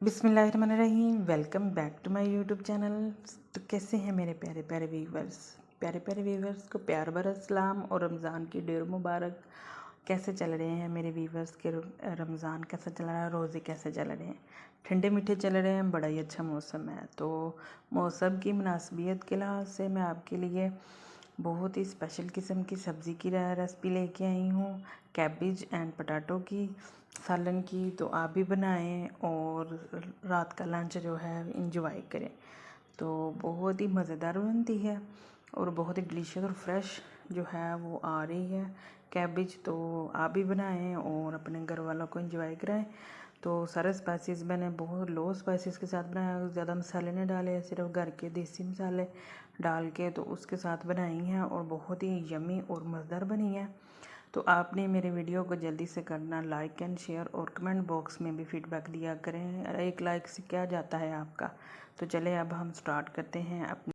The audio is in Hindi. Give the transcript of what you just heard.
बिस्मिल्लाहिर्रहमानिर्रहीम। Welcome back to my YouTube channel. तो कैसे हैं मेरे प्यारे प्यारे व्यूवर्स को प्यार भरा सलाम और रमज़ान की ढेर मुबारक। कैसे चल रहे हैं मेरे व्यूवर्स के रमज़ान कैसा चल रहा है, रोज़े कैसे चल रहे हैं? ठंडे मीठे चल रहे हैं, बड़ा ही अच्छा मौसम है। तो मौसम की मुनासिबत के लिहाज से मैं आपके लिए बहुत ही स्पेशल किस्म की सब्ज़ी की रेसिपी लेके आई हूँ, कैबिज एंड पटाटो की सालन की। तो आप भी बनाएं और रात का लंच जो है इंजॉय करें। तो बहुत ही मज़ेदार बनती है और बहुत ही डिलीशियस और फ्रेश जो है वो आ रही है कैबिज। तो आप भी बनाएं और अपने घर वालों को इंजॉय कराएं। तो सारे स्पाइसेस मैंने बहुत लो स्पाइसेस के साथ बनाया, ज़्यादा मसाले नहीं डाले, सिर्फ घर के देसी मसाले डाल के तो उसके साथ बनाई हैं और बहुत ही यमी और मज़ेदार बनी है। तो आपने मेरे वीडियो को जल्दी से करना लाइक एंड शेयर और कमेंट बॉक्स में भी फीडबैक दिया करें। एक लाइक से क्या जाता है आपका। तो चले अब हम स्टार्ट करते हैं अपनी